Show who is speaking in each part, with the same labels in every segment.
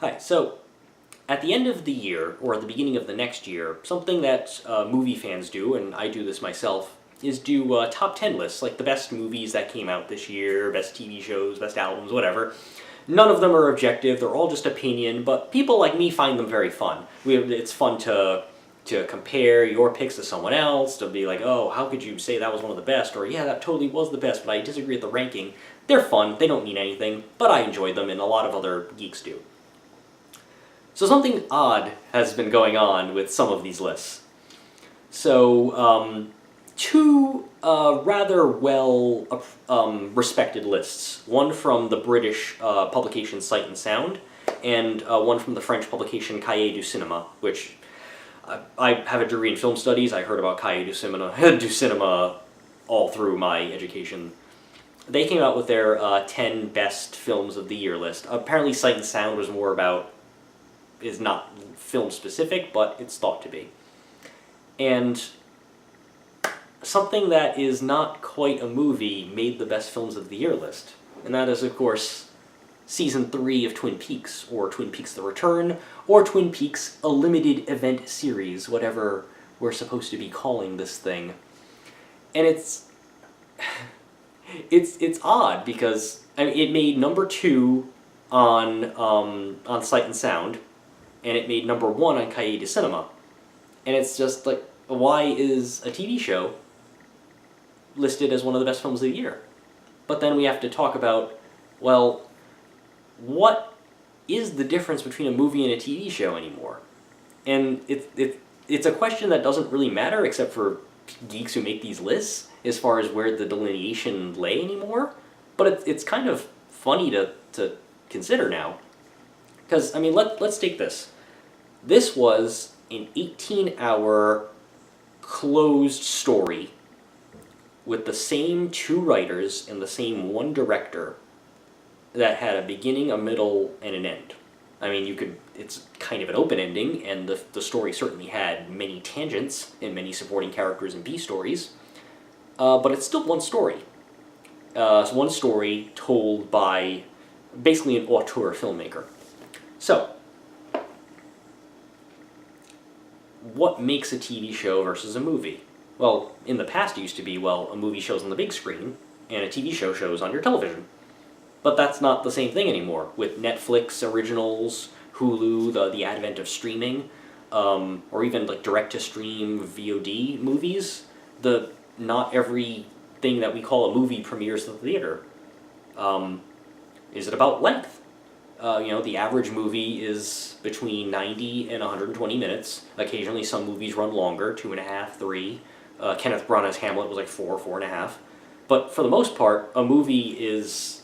Speaker 1: Hi. So, at the end of the year, or at the beginning of the next year, something that movie fans do, and I do this myself, is do top 10 lists, like the best movies that came out this year, best TV shows, best albums, whatever. None of them are objective, they're all just opinion, but people like me find them very fun. It's fun to compare your picks to someone else, to be like, oh, how could you say that was one of the best, or yeah, that totally was the best, but I disagree with the ranking. They're fun, they don't mean anything, but I enjoy them, and a lot of other geeks do. So something odd has been going on with some of these lists. So, two rather well respected lists. One from the British publication Sight and Sound, and one from the French publication Cahiers du Cinéma, which I have a degree in film studies. I heard about Cahiers du Cinéma all through my education. They came out with their 10 best films of the year list. Apparently Sight and Sound was more about, is not film specific, but it's thought to be. And something that is not quite a movie made the best films of the year list. And that is, of course, Season 3 of Twin Peaks, or Twin Peaks The Return, or Twin Peaks A Limited Event Series, whatever we're supposed to be calling this thing. And it's odd, because I mean, it made number 2 on Sight and Sound, and it made number 1 on Cahiers du Cinéma. And it's just like, why is a TV show listed as one of the best films of the year? But then we have to talk about, well, what is the difference between a movie and a TV show anymore? And it's a question that doesn't really matter except for geeks who make these lists, as far as where the delineation lay anymore. But it's kind of funny to consider now. Because, I mean, let's take this. This was an 18-hour closed story with the same 2 writers and the same 1 director that had a beginning, a middle, and an end. I mean, it's kind of an open ending, and the story certainly had many tangents and many supporting characters and B-stories, but it's still one story. It's one story told by basically an auteur filmmaker. So, what makes a TV show versus a movie? Well, in the past it used to be, well, a movie shows on the big screen, and a TV show shows on your television. But that's not the same thing anymore. With Netflix originals, Hulu, the advent of streaming, or even like direct-to-stream VOD movies, not everything that we call a movie premieres in the theater. Is it about length? The average movie is between 90 and 120 minutes. Occasionally some movies run longer, 2.5, 3. Kenneth Branagh's Hamlet was like 4.5. But for the most part, a movie is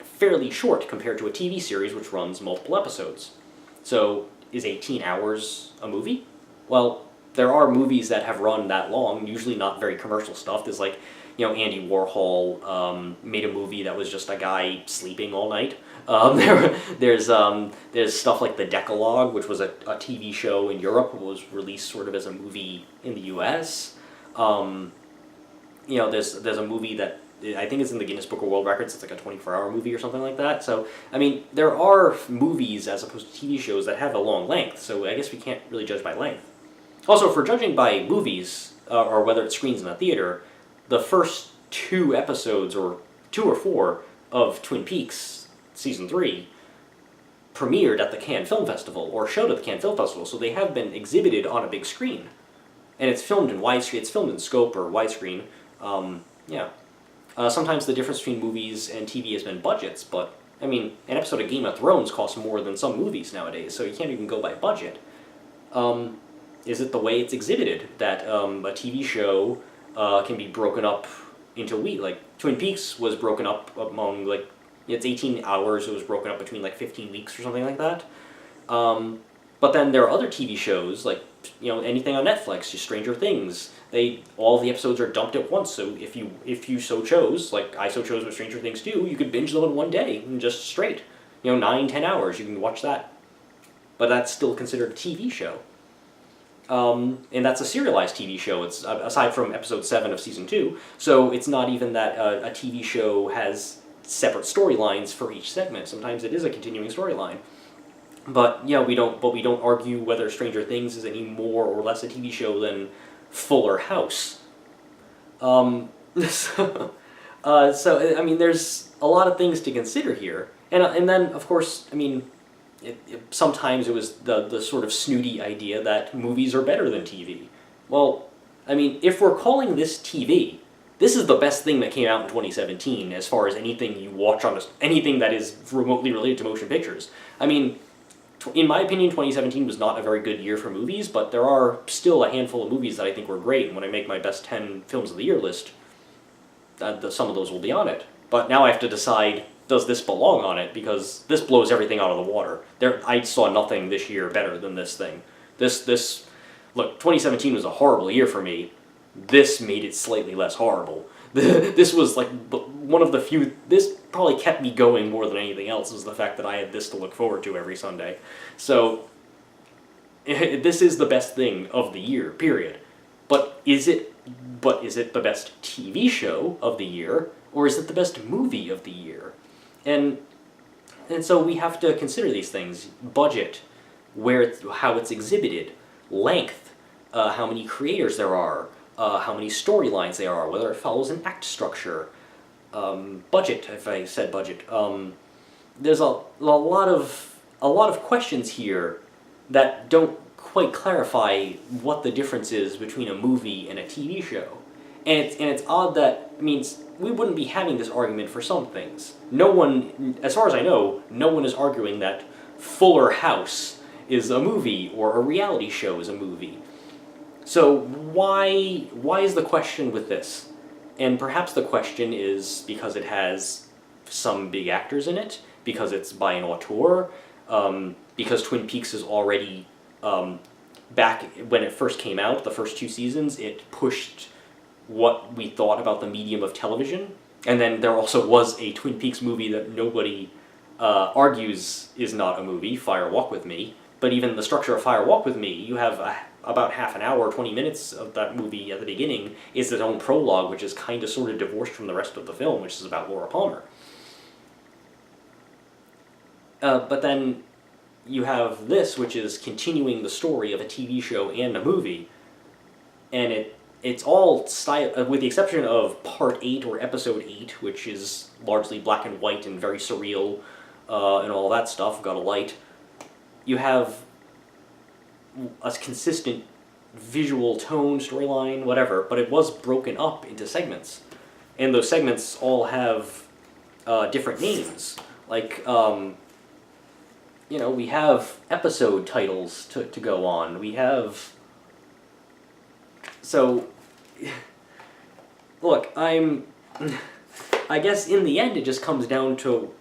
Speaker 1: fairly short compared to a TV series which runs multiple episodes. So, is 18 hours a movie? Well, there are movies that have run that long, usually not very commercial stuff. There's like, Andy Warhol made a movie that was just a guy sleeping all night. There's stuff like The Decalogue, which was a TV show in Europe, was released sort of as a movie in the US. There's a movie that I think it's in the Guinness Book of World Records. It's like a 24-hour movie or something like that. So, I mean, there are movies as opposed to TV shows that have a long length, so I guess we can't really judge by length. Also, if we're judging by movies, or whether it screens in a theater, the first 2 episodes, or 2 or 4, of Twin Peaks Season 3 premiered at the Cannes Film Festival, or showed at the Cannes Film Festival, so they have been exhibited on a big screen. And it's filmed in widescreen, it's filmed in scope or widescreen. Sometimes the difference between movies and TV has been budgets, but, I mean, an episode of Game of Thrones costs more than some movies nowadays, so you can't even go by budget. Is it the way it's exhibited that a TV show can be broken up into weeks? Like, Twin Peaks was broken up among, like, it's 18 hours, it was broken up between, like, 15 weeks or something like that. But then there are other TV shows, like, anything on Netflix, just Stranger Things. All the episodes are dumped at once, so if you so chose, like I so chose with Stranger Things 2, you could binge them in one day, and just straight. 9-10 hours, you can watch that. But that's still considered a TV show. And that's a serialized TV show, it's aside from episode 7 of season 2, so it's not even that a TV show has separate storylines for each segment. Sometimes it is a continuing storyline. But yeah, we don't argue whether Stranger Things is any more or less a TV show than Fuller House. So, I mean, there's a lot of things to consider here, and then of course, I mean, sometimes it was the sort of snooty idea that movies are better than TV. Well, I mean, if we're calling this TV, this is the best thing that came out in 2017 as far as anything you watch on anything that is remotely related to motion pictures. I mean, in my opinion, 2017 was not a very good year for movies, but there are still a handful of movies that I think were great, and when I make my best 10 films of the year list, some of those will be on it. But now I have to decide, does this belong on it? Because this blows everything out of the water. I saw nothing this year better than this thing. Look, 2017 was a horrible year for me. This made it slightly less horrible. This was like one of the few. This probably kept me going more than anything else, was the fact that I had this to look forward to every Sunday. So this is the best thing of the year, period. But is it the best TV show of the year, or is it the best movie of the year? And so we have to consider these things: budget, how it's exhibited, length, how many creators there are, how many storylines there are, whether it follows an act structure, budget. If I said budget, there's a lot of questions here that don't quite clarify what the difference is between a movie and a TV show. And it's odd that, I mean, we wouldn't be having this argument for some things. No one, as far as I know, no one is arguing that Fuller House is a movie or a reality show is a movie. So why is the question with this? And perhaps the question is because it has some big actors in it, because it's by an auteur, because Twin Peaks is already, back when it first came out, the first 2 seasons, it pushed what we thought about the medium of television. And then there also was a Twin Peaks movie that nobody argues is not a movie, Fire Walk With Me. But even the structure of Fire Walk With Me, you have about half an hour, 20 minutes of that movie at the beginning is its own prologue, which is kind of sort of divorced from the rest of the film, which is about Laura Palmer. But then you have this, which is continuing the story of a TV show and a movie, and it's all style, with the exception of Part 8 or Episode 8, which is largely black and white and very surreal, and all that stuff, got a light. You have a consistent visual tone, storyline, whatever, but it was broken up into segments. And those segments all have different names. Like, we have episode titles to go on. We have... So, look, I guess in the end it just comes down to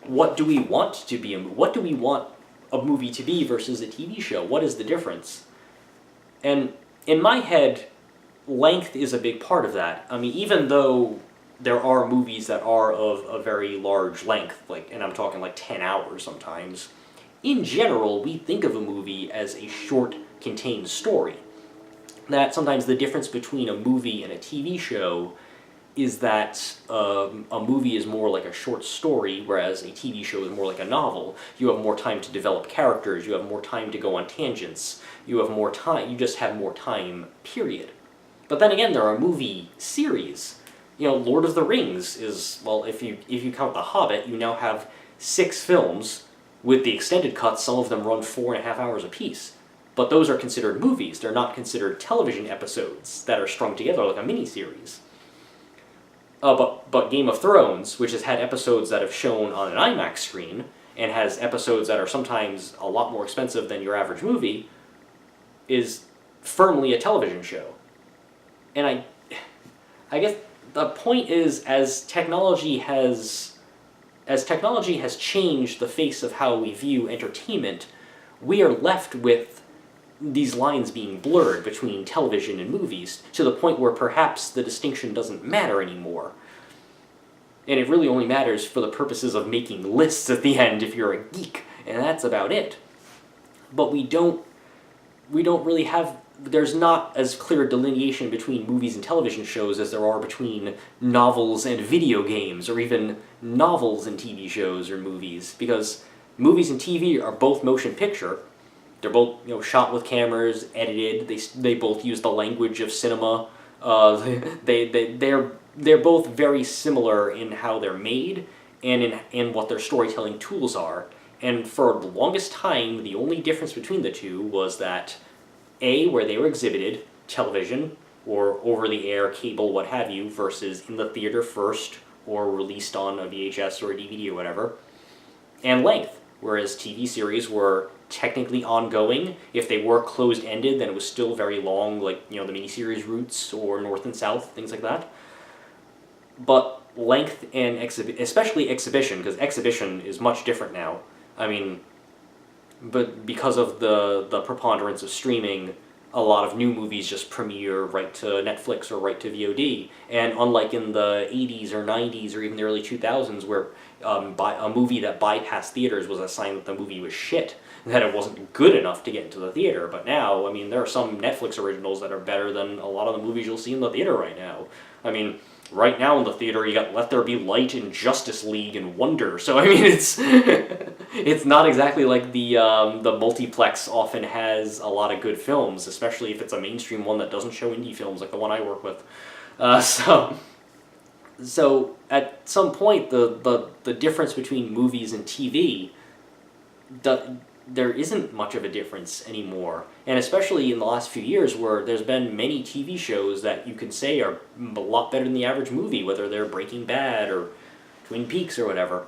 Speaker 1: what do we want to be what do we want a movie to be versus a TV show? What is the difference? And in my head, length is a big part of that. I mean, even though there are movies that are of a very large length, and I'm talking like 10 hours sometimes, in general, we think of a movie as a short, contained story. That sometimes the difference between a movie and a TV show is that a movie is more like a short story, whereas a TV show is more like a novel. You have more time to develop characters, you have more time to go on tangents, you just have more time, period. But then again, there are movie series. Lord of the Rings is, well, if you count The Hobbit, you now have 6 films. With the extended cuts, some of them run 4.5 hours apiece. But those are considered movies. They're not considered television episodes that are strung together like a miniseries. But Game of Thrones, which has had episodes that have shown on an IMAX screen, and has episodes that are sometimes a lot more expensive than your average movie, is firmly a television show. And I guess the point is, as technology has changed the face of how we view entertainment, we are left with these lines being blurred between television and movies, to the point where perhaps the distinction doesn't matter anymore. And it really only matters for the purposes of making lists at the end if you're a geek, and that's about it. But we don't really have there's not as clear a delineation between movies and television shows as there are between novels and video games, or even novels and TV shows or movies, because movies and TV are both motion picture. They're both, shot with cameras, edited. They both use the language of cinema. They're both very similar in how they're made and in what their storytelling tools are. And for the longest time, the only difference between the two was that where they were exhibited, television, or over-the-air, cable, what have you, versus in the theater first, or released on a VHS or a DVD or whatever, and length, whereas TV series were technically ongoing. If they were closed-ended, then it was still very long, like, the miniseries Roots, or North and South, things like that. But length and especially exhibition, because exhibition is much different now. I mean, but because of the preponderance of streaming, a lot of new movies just premiere right to Netflix or right to VOD. And unlike in the 80s or 90s or even the early 2000s, where a movie that bypassed theaters was a sign that the movie was shit, that it wasn't good enough to get into the theater. But now, I mean, there are some Netflix originals that are better than a lot of the movies you'll see in the theater right now. I mean, right now in the theater, you got Let There Be Light and Justice League and Wonder. So I mean, it's not exactly like the multiplex often has a lot of good films, especially if it's a mainstream one that doesn't show indie films like the one I work with. So at some point, the difference between movies and TV, there isn't much of a difference anymore. And especially in the last few years, where there's been many TV shows that you can say are a lot better than the average movie, whether they're Breaking Bad or Twin Peaks or whatever.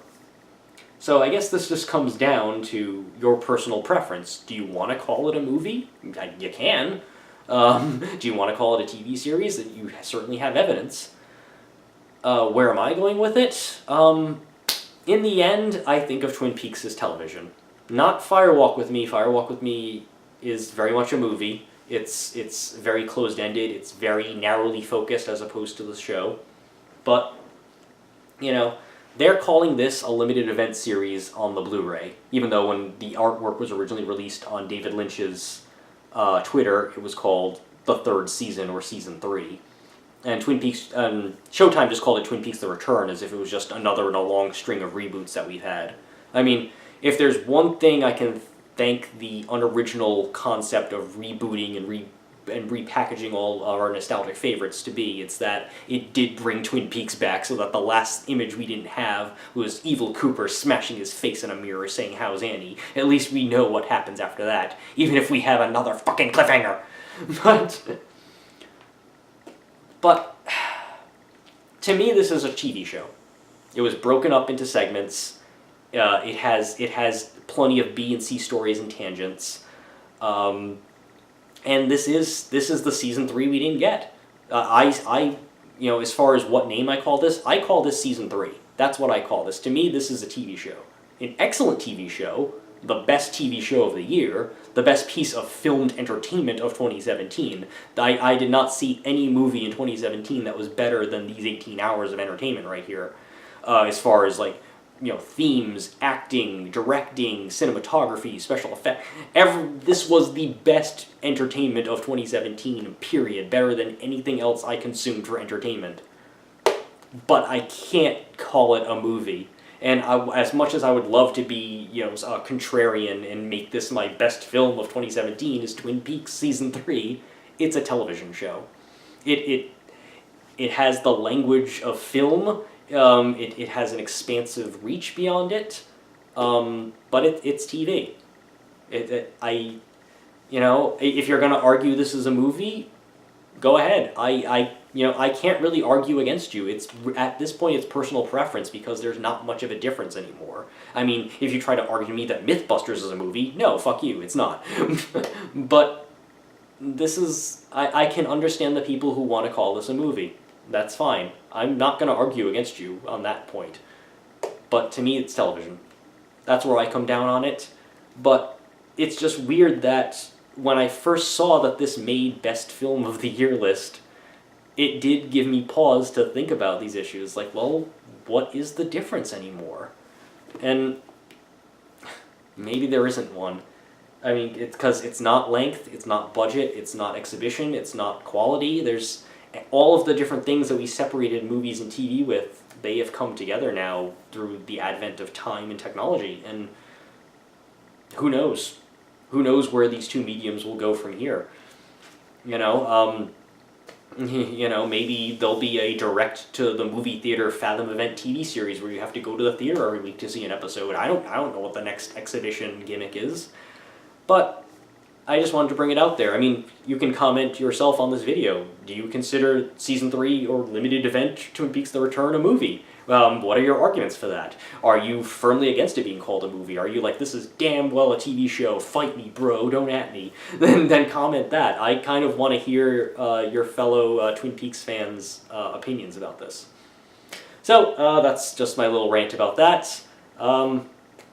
Speaker 1: So I guess this just comes down to your personal preference. Do you want to call it a movie? You can. Do you want to call it a TV series? You certainly have evidence. Where am I going with it? In the end, I think of Twin Peaks as television. Not Fire Walk with Me. Fire Walk with Me is very much a movie. It's very closed-ended. It's very narrowly focused as opposed to the show. But, they're calling this a limited event series on the Blu-ray, even though when the artwork was originally released on David Lynch's Twitter, it was called the third season or season 3. And Twin Peaks, Showtime just called it Twin Peaks The Return, as if it was just another in a long string of reboots that we've had. I mean, if there's one thing I can thank the unoriginal concept of rebooting and repackaging all of our nostalgic favorites to be, it's that it did bring Twin Peaks back, so that the last image we didn't have was Evil Cooper smashing his face in a mirror saying, "How's Annie?" At least we know what happens after that, even if we have another fucking cliffhanger. But to me, this is a TV show. It was broken up into segments. It has plenty of B and C stories and tangents, and this is the season 3 we didn't get. As far as what name I call this season 3. That's what I call this. To me, this is a TV show, an excellent TV show, the best TV show of the year, the best piece of filmed entertainment of 2017. I did not see any movie in 2017 that was better than these 18 hours of entertainment right here, as far as themes, acting, directing, cinematography, special effects. This was the best entertainment of 2017, period. Better than anything else I consumed for entertainment. But I can't call it a movie. And as much as I would love to be, a contrarian and make this my best film of 2017 is Twin Peaks Season 3, it's a television show. It has the language of film. It has an expansive reach beyond it, but it's TV. If you're going to argue this is a movie, go ahead. I can't really argue against you. At this point, it's personal preference because there's not much of a difference anymore. I mean, if you try to argue to me that Mythbusters is a movie, no, fuck you, it's not. But this is, I can understand the people who want to call this a movie. That's fine. I'm not going to argue against you on that point. But to me, it's television. That's where I come down on it. But it's just weird that when I first saw that this made Best Film of the Year list, it did give me pause to think about these issues. Like, well, what is the difference anymore? And maybe there isn't one. I mean, it's because it's not length, it's not budget, it's not exhibition, it's not quality. There's all of the different things that we separated movies and TV with, they have come together now through the advent of time and technology. And who knows? Who knows where these two mediums will go from here? You know, maybe there'll be a direct to the movie theater Fathom event TV series where you have to go to the theater every week to see an episode. I don't know what the next exhibition gimmick is, but I just wanted to bring it out there. I mean, you can comment yourself on this video. Do you consider Season 3 or limited event Twin Peaks: The Return a movie? What are your arguments for that? Are you firmly against it being called a movie? Are you like, this is damn well a TV show, fight me, bro, don't at me? Then comment that. I kind of want to hear your fellow Twin Peaks fans' opinions about this. So, that's just my little rant about that.